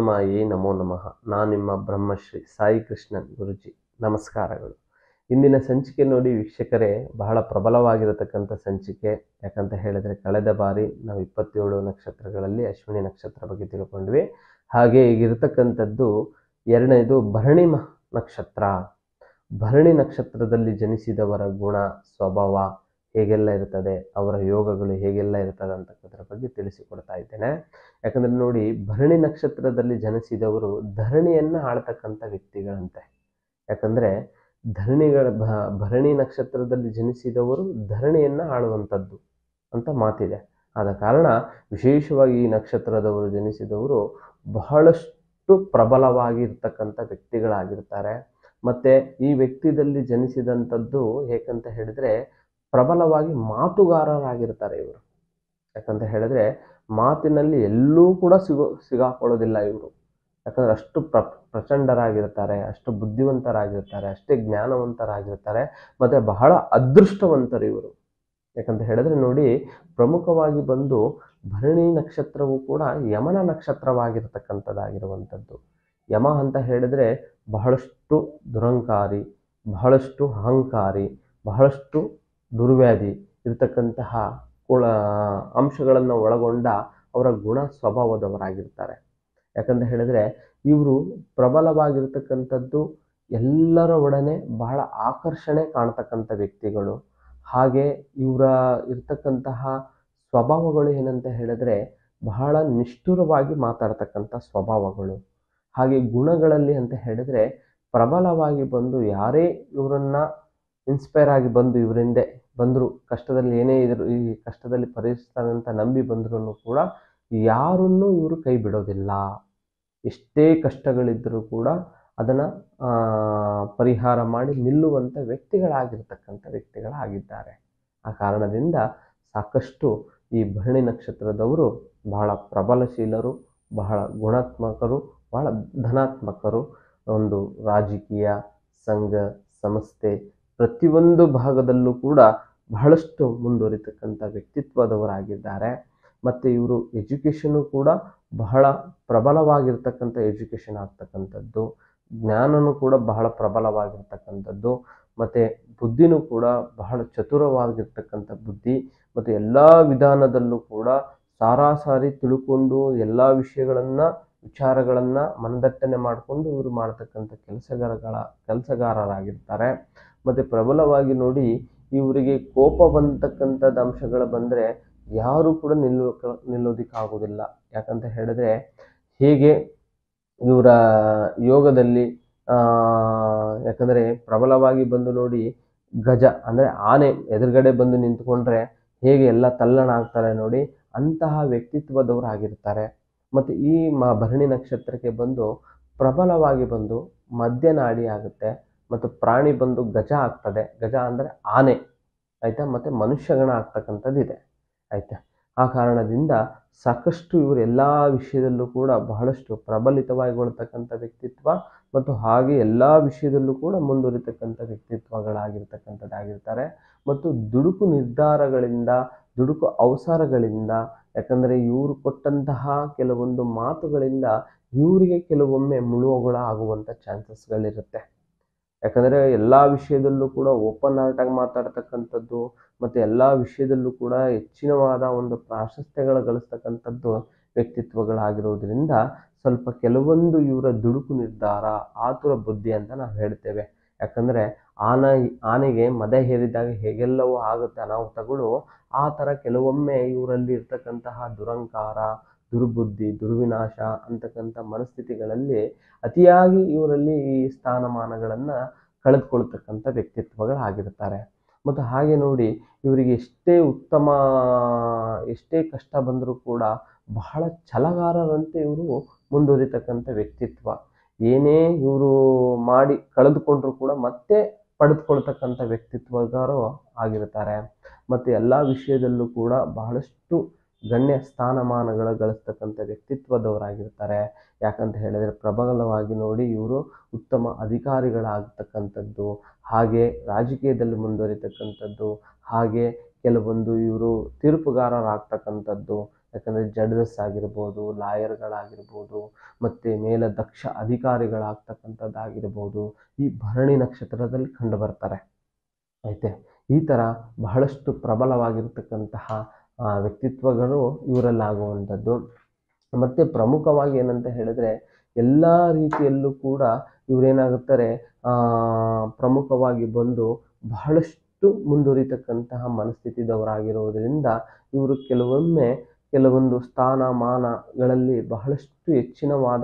ಜ್ಞಾನಮಾಯೇ ನಮೋ ನಮಃ. ನಾನು ನಿಮ್ಮ ಬ್ರಹ್ಮಶ್ರೀ ಸಾಯಿ ಕೃಷ್ಣನ್ ಗುರುಜಿ. ನಮಸ್ಕಾರಗಳು. ಇಂದಿನ ಸಂಚಿಕೆ ನೋಡಿ ವೀಕ್ಷಕರೇ, ಬಹಳ ಪ್ರಬಲವಾಗಿರತಕ್ಕಂಥ ಸಂಚಿಕೆ. ಯಾಕಂತ ಹೇಳಿದರೆ ಕಳೆದ ಬಾರಿ ನಾವು 27 ನಕ್ಷತ್ರಗಳಲ್ಲಿ ಅಶ್ವಿನಿ ನಕ್ಷತ್ರ ಬಗ್ಗೆ ತಿಳ್ಕೊಂಡ್ವಿ. ಹಾಗೆ ಈಗಿರತಕ್ಕಂಥದ್ದು ಎರಡನೇದು ಭರಣಿ ನಕ್ಷತ್ರ. ಭರಣಿ ನಕ್ಷತ್ರದಲ್ಲಿ ಜನಿಸಿದವರ ಗುಣ ಸ್ವಭಾವ ಹೇಗೆಲ್ಲ ಇರ್ತದೆ, ಅವರ ಯೋಗಗಳು ಹೇಗೆಲ್ಲ ಇರ್ತದೆ ಅಂತಕ್ಕಂಥದ್ರ ಬಗ್ಗೆ ತಿಳಿಸಿಕೊಡ್ತಾ ಇದ್ದೇನೆ. ಯಾಕಂದರೆ ನೋಡಿ, ಭರಣಿ ನಕ್ಷತ್ರದಲ್ಲಿ ಜನಿಸಿದವರು ಧರಣಿಯನ್ನು ಆಳ್ತಕ್ಕಂಥ ವ್ಯಕ್ತಿಗಳಂತೆ. ಯಾಕಂದರೆ ಭರಣಿ ನಕ್ಷತ್ರದಲ್ಲಿ ಜನಿಸಿದವರು ಧರಣಿಯನ್ನು ಆಳುವಂಥದ್ದು ಅಂತ ಮಾತಿದೆ. ಆದ ಕಾರಣ ವಿಶೇಷವಾಗಿ ಈ ನಕ್ಷತ್ರದವರು ಜನಿಸಿದವರು ಬಹಳಷ್ಟು ಪ್ರಬಲವಾಗಿರ್ತಕ್ಕಂಥ ವ್ಯಕ್ತಿಗಳಾಗಿರ್ತಾರೆ. ಮತ್ತು ಈ ವ್ಯಕ್ತಿಯಲ್ಲಿ ಜನಿಸಿದಂಥದ್ದು ಹೇಗಂತ ಹೇಳಿದರೆ ಪ್ರಬಲವಾಗಿ ಮಾತುಗಾರರಾಗಿರ್ತಾರೆ ಇವರು. ಯಾಕಂತ ಹೇಳಿದ್ರೆ ಮಾತಿನಲ್ಲಿ ಎಲ್ಲೂ ಕೂಡ ಸಿಗಾಕೊಳ್ಳೋದಿಲ್ಲ ಇವರು. ಯಾಕಂದ್ರೆ ಅಷ್ಟು ಪ್ರಚಂಡರಾಗಿರ್ತಾರೆ, ಅಷ್ಟು ಬುದ್ಧಿವಂತರಾಗಿರ್ತಾರೆ, ಅಷ್ಟೇ ಜ್ಞಾನವಂತರಾಗಿರ್ತಾರೆ, ಮತ್ತು ಬಹಳ ಅದೃಷ್ಟವಂತರು ಇವರು. ಯಾಕಂತ ಹೇಳಿದ್ರೆ ನೋಡಿ, ಪ್ರಮುಖವಾಗಿ ಬಂದು ಭರಣಿ ನಕ್ಷತ್ರವು ಕೂಡ ಯಮನ ನಕ್ಷತ್ರವಾಗಿರ್ತಕ್ಕಂಥದ್ದಾಗಿರುವಂಥದ್ದು. ಯಮ ಅಂತ ಹೇಳಿದ್ರೆ ಬಹಳಷ್ಟು ದುರಂಕಾರಿ, ಬಹಳಷ್ಟು ಅಹಂಕಾರಿ, ಬಹಳಷ್ಟು ದುರ್ವ್ಯಾಧಿ ಇರತಕ್ಕಂತಹ ಅಂಶಗಳನ್ನು ಒಳಗೊಂಡ ಅವರ ಗುಣ ಸ್ವಭಾವದವರಾಗಿರ್ತಾರೆ. ಯಾಕಂತ ಹೇಳಿದ್ರೆ ಇವರು ಪ್ರಬಲವಾಗಿರ್ತಕ್ಕಂಥದ್ದು, ಎಲ್ಲರ ಒಡನೆ ಬಹಳ ಆಕರ್ಷಣೆ ಕಾಣ್ತಕ್ಕಂಥ ವ್ಯಕ್ತಿಗಳು. ಹಾಗೆ ಇವರ ಇರ್ತಕ್ಕಂತಹ ಸ್ವಭಾವಗಳು ಏನಂತ ಹೇಳಿದ್ರೆ ಬಹಳ ನಿಷ್ಠುರವಾಗಿ ಮಾತಾಡ್ತಕ್ಕಂಥ ಸ್ವಭಾವಗಳು. ಹಾಗೆ ಗುಣಗಳಲ್ಲಿ ಅಂತ ಹೇಳಿದ್ರೆ ಪ್ರಬಲವಾಗಿ ಬಂದು ಯಾರೇ ಇವರನ್ನ ಇನ್ಸ್ಪೈರ್ ಆಗಿ ಬಂದು ಇವರಿಂದ ಬಂದರು, ಕಷ್ಟದಲ್ಲಿ ಏನೇ ಇದ್ರು, ಈ ಕಷ್ಟದಲ್ಲಿ ಪರಿಹರಿಸ್ತಾನೆ ಅಂತ ನಂಬಿ ಬಂದ್ರೂ ಕೂಡ ಯಾರನ್ನೂ ಇವರು ಕೈ ಬಿಡೋದಿಲ್ಲ. ಎಷ್ಟೇ ಕಷ್ಟಗಳಿದ್ದರೂ ಕೂಡ ಅದನ್ನು ಪರಿಹಾರ ಮಾಡಿ ನಿಲ್ಲುವಂಥ ವ್ಯಕ್ತಿಗಳಾಗಿದ್ದಾರೆ. ಆ ಕಾರಣದಿಂದ ಸಾಕಷ್ಟು ಈ ಭರಣಿ ನಕ್ಷತ್ರದವರು ಬಹಳ ಪ್ರಬಲಶೀಲರು, ಬಹಳ ಗುಣಾತ್ಮಕರು, ಬಹಳ ಧನಾತ್ಮಕರು. ಒಂದು ರಾಜಕೀಯ, ಸಂಘ, ಸಂಸ್ಥೆ ಪ್ರತಿಯೊಂದು ಭಾಗದಲ್ಲೂ ಕೂಡ ಬಹಳಷ್ಟು ಮುಂದುವರಿತಕ್ಕಂಥ ವ್ಯಕ್ತಿತ್ವದವರಾಗಿದ್ದಾರೆ. ಮತ್ತು ಇವರು ಎಜುಕೇಷನು ಕೂಡ ಬಹಳ ಪ್ರಬಲವಾಗಿರ್ತಕ್ಕಂಥ ಎಜುಕೇಷನ್ ಆಗ್ತಕ್ಕಂಥದ್ದು, ಜ್ಞಾನನೂ ಕೂಡ ಬಹಳ ಪ್ರಬಲವಾಗಿರ್ತಕ್ಕಂಥದ್ದು, ಮತ್ತು ಬುದ್ಧಿನೂ ಕೂಡ ಬಹಳ ಚತುರವಾಗಿರ್ತಕ್ಕಂಥ ಬುದ್ಧಿ, ಮತ್ತು ಎಲ್ಲ ವಿಧಾನದಲ್ಲೂ ಕೂಡ ಸಾರಾಸಾರಿ ತಿಳ್ಕೊಂಡು ಎಲ್ಲ ವಿಚಾರಗಳನ್ನು ಮನದಟ್ಟನೆ ಮಾಡಿಕೊಂಡು ಇವರು ಮಾಡ್ತಕ್ಕಂಥ ಕೆಲಸಗಾರರಾಗಿರ್ತಾರೆ. ಮತ್ತು ಪ್ರಬಲವಾಗಿ ನೋಡಿ, ಇವರಿಗೆ ಕೋಪ ಬಂತಕ್ಕಂಥದ್ದು ಅಂಶಗಳು ಬಂದರೆ ಯಾರೂ ಕೂಡ ನಿಲ್ಲೋದಕ್ಕಾಗೋದಿಲ್ಲ. ಯಾಕಂತ ಹೇಳಿದ್ರೆ ಹೇಗೆ ಇವರ ಯೋಗದಲ್ಲಿ ಯಾಕಂದರೆ ಪ್ರಬಲವಾಗಿ ಬಂದು ನೋಡಿ, ಗಜ ಅಂದರೆ ಆನೆ ಎದುರುಗಡೆ ಬಂದು ನಿಂತ್ಕೊಂಡ್ರೆ ಹೇಗೆ ಎಲ್ಲ ತಲ್ಲಣ ಆಗ್ತಾರೆ ನೋಡಿ, ಅಂತಹ ವ್ಯಕ್ತಿತ್ವದವರು ಆಗಿರ್ತಾರೆ. ಮತ್ತು ಈ ಭರಣಿ ನಕ್ಷತ್ರಕ್ಕೆ ಬಂದು ಪ್ರಬಲವಾಗಿ ಬಂದು ಮಧ್ಯನಾಡಿ ಆಗುತ್ತೆ, ಮತ್ತು ಪ್ರಾಣಿ ಬಂದು ಗಜ ಆಗ್ತದೆ. ಗಜ ಅಂದರೆ ಆನೆ, ಆಯಿತಾ, ಮತ್ತು ಮನುಷ್ಯಗಣ ಆಗ್ತಕ್ಕಂಥದ್ದಿದೆ, ಆಯಿತಾ. ಆ ಕಾರಣದಿಂದ ಸಾಕಷ್ಟು ಇವರು ಎಲ್ಲ ವಿಷಯದಲ್ಲೂ ಕೂಡ ಬಹಳಷ್ಟು ಪ್ರಬಲಿತವಾಗಿರ್ತಕ್ಕಂಥ ವ್ಯಕ್ತಿತ್ವ, ಮತ್ತು ಹಾಗೆ ಎಲ್ಲ ವಿಷಯದಲ್ಲೂ ಕೂಡ ಮುಂದುವರಿತಕ್ಕಂಥ ವ್ಯಕ್ತಿತ್ವಗಳಾಗಿರ್ತಕ್ಕಂಥದ್ದಾಗಿರ್ತಾರೆ. ಮತ್ತು ದುಡುಕು ನಿರ್ಧಾರಗಳಿಂದ, ದುಡುಕು ಅವಸರಗಳಿಂದ, ಯಾಕಂದರೆ ಇವರು ಕೊಟ್ಟಂತಹ ಕೆಲವೊಂದು ಮಾತುಗಳಿಂದ ಇವರಿಗೆ ಕೆಲವೊಮ್ಮೆ ಮುಳುವುಗಳ ಆಗುವಂಥ ಚಾನ್ಸಸ್ಗಳಿರುತ್ತೆ. ಯಾಕಂದರೆ ಎಲ್ಲ ವಿಷಯದಲ್ಲೂ ಕೂಡ ಓಪನ್ ಹಾರ್ಟಾಗಿ ಮಾತಾಡ್ತಕ್ಕಂಥದ್ದು, ಮತ್ತು ಎಲ್ಲ ವಿಷಯದಲ್ಲೂ ಕೂಡ ಹೆಚ್ಚಿನವಾದ ಒಂದು ಪ್ರಾಶಸ್ತ್ಯಗಳು ಗಳಿಸ್ತಕ್ಕಂಥದ್ದು ವ್ಯಕ್ತಿತ್ವಗಳಾಗಿರೋದ್ರಿಂದ ಸ್ವಲ್ಪ ಕೆಲವೊಂದು ಇವರ ದುಡುಕು ನಿರ್ಧಾರ, ಆತುರ ಬುದ್ಧಿ ಅಂತ ನಾವು ಹೇಳ್ತೇವೆ. ಯಾಕಂದರೆ ಆನೆಗೆ ಮದ ಹೇರಿದಾಗ ಹೇಗೆಲ್ಲವೂ ಆಗುತ್ತೆ ಅನಾಹುತಗಳು, ಆ ಥರ ಕೆಲವೊಮ್ಮೆ ಇವರಲ್ಲಿ ಇರ್ತಕ್ಕಂತಹ ದುರಂಕಾರ, ದುರ್ಬುದ್ಧಿ, ದುರ್ವಿನಾಶ ಅಂತಕ್ಕಂಥ ಮನಸ್ಥಿತಿಗಳಲ್ಲಿ ಅತಿಯಾಗಿ ಇವರಲ್ಲಿ ಈ ಸ್ಥಾನಮಾನಗಳನ್ನು ಕಳೆದುಕೊಳ್ತಕ್ಕಂಥ ವ್ಯಕ್ತಿತ್ವಗಳಾಗಿರ್ತಾರೆ. ಮತ್ತು ಹಾಗೆ ನೋಡಿ, ಇವರಿಗೆ ಎಷ್ಟೇ ಕಷ್ಟ ಬಂದರೂ ಕೂಡ ಬಹಳ ಛಲಗಾರರಂತೆ ಇವರು ಮುಂದುವರಿತಕ್ಕಂಥ ವ್ಯಕ್ತಿತ್ವ. ಏನೇ ಇವರು ಮಾಡಿ ಕಳೆದುಕೊಂಡ್ರೂ ಕೂಡ ಮತ್ತೆ ಪಡೆದುಕೊಳ್ತಕ್ಕಂಥ ವ್ಯಕ್ತಿತ್ವಗಾರು ಆಗಿರ್ತಾರೆ. ಮತ್ತು ಎಲ್ಲ ವಿಷಯದಲ್ಲೂ ಕೂಡ ಬಹಳಷ್ಟು ಗಣ್ಯ ಸ್ಥಾನಮಾನಗಳು ಗಳಿಸ್ತಕ್ಕಂಥ ವ್ಯಕ್ತಿತ್ವದವರಾಗಿರ್ತಾರೆ. ಯಾಕಂತ ಹೇಳಿದರೆ ಪ್ರಬಲವಾಗಿ ನೋಡಿ ಇವರು ಉತ್ತಮ ಅಧಿಕಾರಿಗಳಾಗ್ತಕ್ಕಂಥದ್ದು, ಹಾಗೆ ರಾಜಕೀಯದಲ್ಲಿ ಮುಂದುವರಿತಕ್ಕಂಥದ್ದು, ಹಾಗೆ ಕೆಲವೊಂದು ಇವರು ತೀರ್ಪುಗಾರರಾಗ್ತಕ್ಕಂಥದ್ದು. ಯಾಕಂದರೆ ಜಡ್ಜಸ್ ಆಗಿರ್ಬೋದು, ಲಾಯರ್ಗಳಾಗಿರ್ಬೋದು, ಮತ್ತು ಮೇಲೆ ದಕ್ಷ ಅಧಿಕಾರಿಗಳಾಗ್ತಕ್ಕಂಥದ್ದಾಗಿರ್ಬೋದು ಈ ಭರಣಿ ನಕ್ಷತ್ರದಲ್ಲಿ ಕಂಡು ಬರ್ತಾರೆ. ಐತೆ ಈ ಥರ ಬಹಳಷ್ಟು ಪ್ರಬಲವಾಗಿರ್ತಕ್ಕಂತಹ ವ್ಯಕ್ತಿತ್ವಗಳು ಇವರಲ್ಲಾಗುವಂಥದ್ದು. ಮತ್ತು ಪ್ರಮುಖವಾಗಿ ಏನಂತ ಹೇಳಿದ್ರೆ ಎಲ್ಲ ರೀತಿಯಲ್ಲೂ ಕೂಡ ಇವರೇನಾಗುತ್ತಾರೆ, ಪ್ರಮುಖವಾಗಿ ಬಂದು ಬಹಳಷ್ಟು ಮುಂದುವರಿತಕ್ಕಂತಹ ಮನಸ್ಥಿತಿದವರಾಗಿರುವುದರಿಂದ ಇವರು ಕೆಲವೊಂದು ಸ್ಥಾನಮಾನಗಳಲ್ಲಿ ಬಹಳಷ್ಟು ಹೆಚ್ಚಿನವಾದ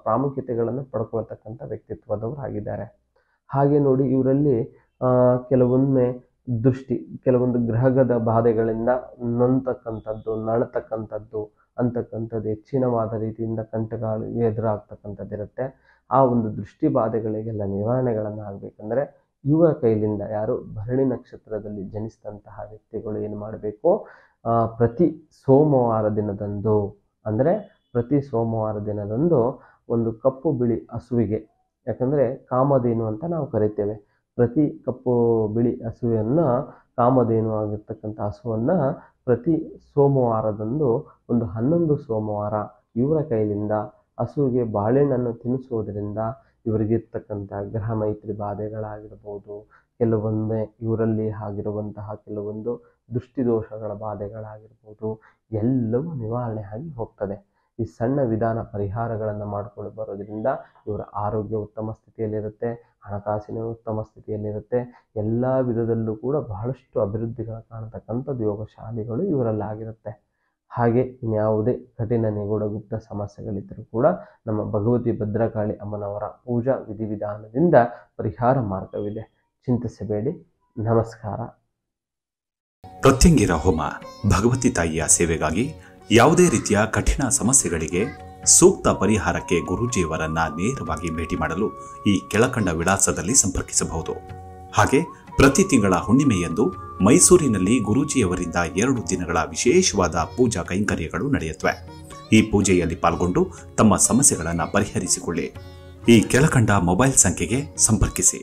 ಪ್ರಾಮುಖ್ಯತೆಗಳನ್ನು ಪಡ್ಕೊಳ್ತಕ್ಕಂಥ ವ್ಯಕ್ತಿತ್ವದವರಾಗಿದ್ದಾರೆ. ಹಾಗೆ ನೋಡಿ ಇವರಲ್ಲಿ ಕೆಲವೊಂದು ಗ್ರಹದ ಬಾಧೆಗಳಿಂದ ನಳತಕ್ಕಂಥದ್ದು ಅಂತಕ್ಕಂಥದ್ದು ಹೆಚ್ಚಿನವಾದ ರೀತಿಯಿಂದ ಕಂಟಕಗಳು ಎದುರಾಗ್ತಕ್ಕಂಥದ್ದಿರುತ್ತೆ. ಆ ಒಂದು ದೃಷ್ಟಿ ಬಾಧೆಗಳಿಗೆಲ್ಲ ನಿವಾರಣೆಗಳನ್ನು ಆಗಬೇಕಂದ್ರೆ ಇವರ ಕೈಲಿಂದ, ಯಾರು ಭರಣಿ ನಕ್ಷತ್ರದಲ್ಲಿ ಜನಿಸಿದಂತಹ ವ್ಯಕ್ತಿಗಳು ಏನು ಮಾಡಬೇಕು, ಪ್ರತಿ ಸೋಮವಾರ ದಿನದಂದು ಒಂದು ಕಪ್ಪು ಬಿಳಿ ಹಸುವಿಗೆ, ಯಾಕಂದರೆ ಕಾಮಧೇನು ಅಂತ ನಾವು ಕರಿತೇವೆ, ಪ್ರತಿ ಕಪ್ಪು ಬಿಳಿ ಹಸುವನ್ನು, ಕಾಮಧೇನು ಆಗಿರ್ತಕ್ಕಂಥ ಹಸುವನ್ನು ಪ್ರತಿ ಸೋಮವಾರದಂದು ಒಂದು 11 ಸೋಮವಾರ ಇವರ ಕೈಲಿಂದ ಹಸುವಿಗೆ ಬಾಳೆಹಣ್ಣನ್ನು ತಿನ್ನಿಸುವುದರಿಂದ ಇವರಿಗಿರ್ತಕ್ಕಂಥ ಗ್ರಹ ಮೈತ್ರಿ ಬಾಧೆಗಳಾಗಿರ್ಬೋದು, ಕೆಲವೊಮ್ಮೆ ಇವರಲ್ಲಿ ಆಗಿರುವಂತಹ ಕೆಲವೊಂದು ದೃಷ್ಟಿದೋಷಗಳ ಬಾಧೆಗಳಾಗಿರ್ಬೋದು ಎಲ್ಲವೂ ನಿವಾರಣೆ ಆಗಿ ಹೋಗ್ತದೆ. ಈ ಸಣ್ಣ ವಿಧಾನ ಪರಿಹಾರಗಳನ್ನು ಮಾಡಿಕೊಂಡು ಬರೋದ್ರಿಂದ ಇವರ ಆರೋಗ್ಯ ಉತ್ತಮ ಸ್ಥಿತಿಯಲ್ಲಿರುತ್ತೆ, ಹಣಕಾಸಿನ ಉತ್ತಮ ಸ್ಥಿತಿಯಲ್ಲಿರುತ್ತೆ, ಎಲ್ಲ ವಿಧದಲ್ಲೂ ಕೂಡ ಬಹಳಷ್ಟು ಅಭಿವೃದ್ಧಿಗಳು ಕಾಣತಕ್ಕಂಥದ್ದು ಯೋಗಶಾಲಿಗಳು ಇವರಲ್ಲಾಗಿರುತ್ತೆ. ಹಾಗೆ ಇನ್ಯಾವುದೇ ಕಠಿಣ ನಿಗೂಢ ಗುಪ್ತ ಸಮಸ್ಯೆಗಳಿದ್ದರೂ ಕೂಡ ನಮ್ಮ ಭಗವತಿ ಭದ್ರಕಾಳಿ ಅಮ್ಮನವರ ಪೂಜಾ ವಿಧಿವಿಧಾನದಿಂದ ಪರಿಹಾರ ಮಾರ್ಗವಿದೆ, ಚಿಂತಿಸಬೇಡಿ. ನಮಸ್ಕಾರ. ಪ್ರತ್ಯಂಗಿರ ಹೋಮ ಭಗವತಿ ತಾಯಿಯ ಸೇವೆಗಾಗಿ ಯಾವುದೇ ರೀತಿಯ ಕಠಿಣ ಸಮಸ್ಯೆಗಳಿಗೆ ಸೂಕ್ತ ಪರಿಹಾರಕ್ಕೆ ಗುರೂಜಿಯವರನ್ನ ನೇರವಾಗಿ ಭೇಟಿ ಮಾಡಲು ಈ ಕೆಳಕಂಡ ವಿಳಾಸದಲ್ಲಿ ಸಂಪರ್ಕಿಸಬಹುದು. ಹಾಗೆ ಪ್ರತಿ ತಿಂಗಳ ಹುಣ್ಣಿಮೆಯಂದು ಮೈಸೂರಿನಲ್ಲಿ ಗುರೂಜಿಯವರಿಂದ 2 ದಿನಗಳ ವಿಶೇಷವಾದ ಪೂಜಾ ಕೈಂಕರ್ಯಗಳು ನಡೆಯುತ್ತವೆ. ಈ ಪೂಜೆಯಲ್ಲಿ ಪಾಲ್ಗೊಂಡು ತಮ್ಮ ಸಮಸ್ಯೆಗಳನ್ನು ಪರಿಹರಿಸಿಕೊಳ್ಳಿ. ಈ ಕೆಳಕಂಡ ಮೊಬೈಲ್ ಸಂಖ್ಯೆಗೆ ಸಂಪರ್ಕಿಸಿ.